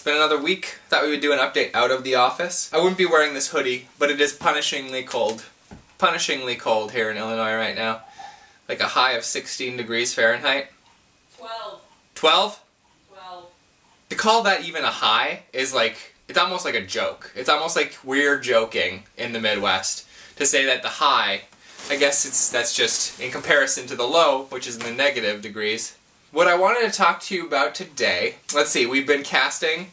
It's been another week. Thought we would do an update out of the office. I wouldn't be wearing this hoodie, but it is punishingly cold. Punishingly cold here in Illinois right now. Like a high of 16 degrees Fahrenheit. 12. 12? 12. To call that even a high is like, it's almost like a joke. It's almost like we're joking in the Midwest to say that the high, I guess that's just in comparison to the low, which is in the negative degrees. What I wanted to talk to you about today, let's see, we've been casting,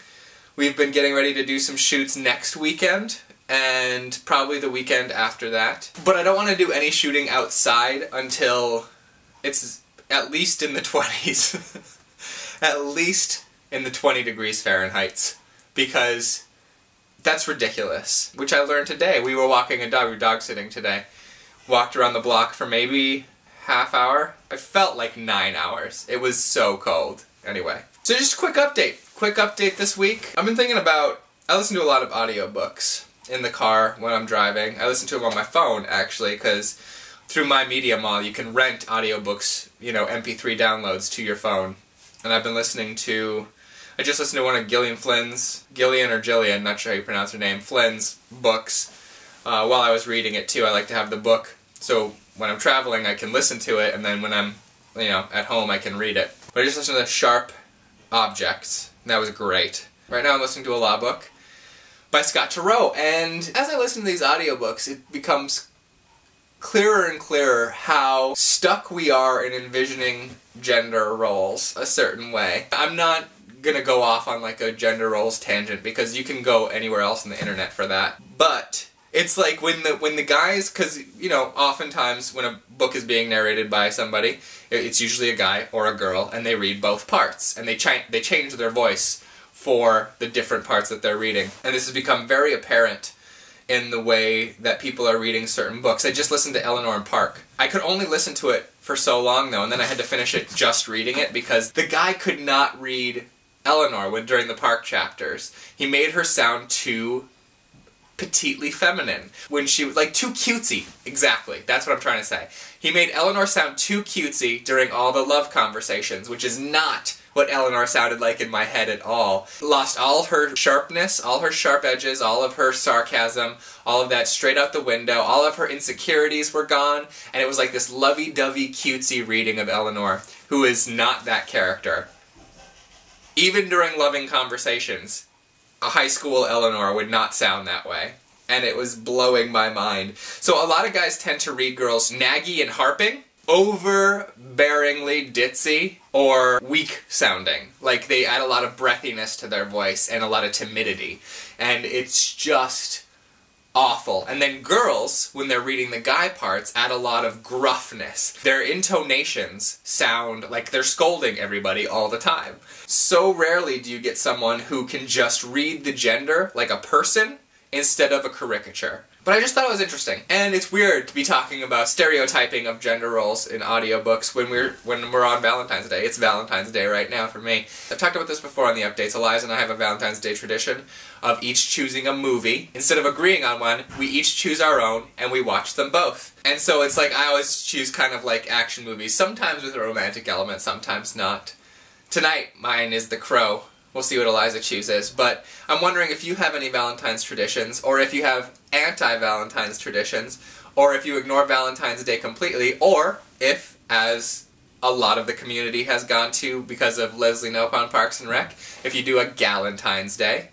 we've been getting ready to do some shoots next weekend, and probably the weekend after that. But I don't want to do any shooting outside until it's at least in the 20s. At least in the 20 degrees Fahrenheit. Because that's ridiculous. Which I learned today. We were walking a dog, we were dog sitting today. Walked around the block for maybe half hour. I felt like 9 hours. It was so cold. Anyway. So just a quick update. Quick update this week. I've been thinking about, I listen to a lot of audiobooks in the car when I'm driving. I listen to them on my phone, actually, because through My Media Mall you can rent audiobooks, you know, MP3 downloads to your phone. And I've been listening to, I just listened to one of Gillian or Jillian, not sure how you pronounce her name, Flynn's books. While I was reading it too, I like to have the book, so when I'm traveling I can listen to it, and then when I'm, you know, at home I can read it. But I just listened to Sharp Objects, and that was great. Right now I'm listening to a law book by Scott Turow, and as I listen to these audiobooks it becomes clearer and clearer how stuck we are in envisioning gender roles a certain way. I'm not gonna go off on like a gender roles tangent because you can go anywhere else on the internet for that, but it's like when the guys, because, you know, oftentimes when a book is being narrated by somebody, it's usually a guy or a girl, and they read both parts, and they change their voice for the different parts that they're reading. And this has become very apparent in the way that people are reading certain books. I just listened to Eleanor and Park. I could only listen to it for so long, though, and then I had to finish it just reading it, because the guy could not read Eleanor during the Park chapters. He made her sound too petitely feminine. When she was, like, too cutesy. Exactly. That's what I'm trying to say. He made Eleanor sound too cutesy during all the love conversations, which is not what Eleanor sounded like in my head at all. Lost all her sharpness, all her sharp edges, all of her sarcasm, all of that straight out the window, all of her insecurities were gone, and it was like this lovey-dovey cutesy reading of Eleanor, who is not that character. Even during loving conversations, a high school Eleanor would not sound that way. And it was blowing my mind. So a lot of guys tend to read girls naggy and harping, overbearingly ditzy, or weak sounding. Like they add a lot of breathiness to their voice and a lot of timidity. And it's just awful. And then girls, when they're reading the guy parts, add a lot of gruffness. Their intonations sound like they're scolding everybody all the time. So rarely do you get someone who can just read the gender like a person instead of a caricature. But I just thought it was interesting. And it's weird to be talking about stereotyping of gender roles in audiobooks when we're on Valentine's Day. It's Valentine's Day right now for me. I've talked about this before on the updates. Eliza and I have a Valentine's Day tradition of each choosing a movie. Instead of agreeing on one, we each choose our own and we watch them both. And so it's like I always choose kind of like action movies, sometimes with a romantic element, sometimes not. Tonight, mine is The Crow. We'll see what Eliza chooses, but I'm wondering if you have any Valentine's traditions, or if you have anti-Valentine's traditions, or if you ignore Valentine's Day completely, or if, as a lot of the community has gone to because of Leslie Knope on Parks and Rec, if you do a Galentine's Day,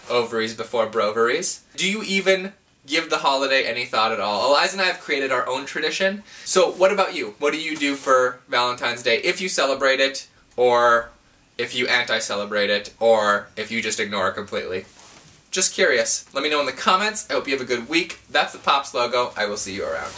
ovaries before broveries. Do you even give the holiday any thought at all? Eliza and I have created our own tradition, so what about you? What do you do for Valentine's Day, if you celebrate it, or if you anti-celebrate it, or if you just ignore it completely? Just curious. Let me know in the comments. I hope you have a good week. That's the Pops logo. I will see you around.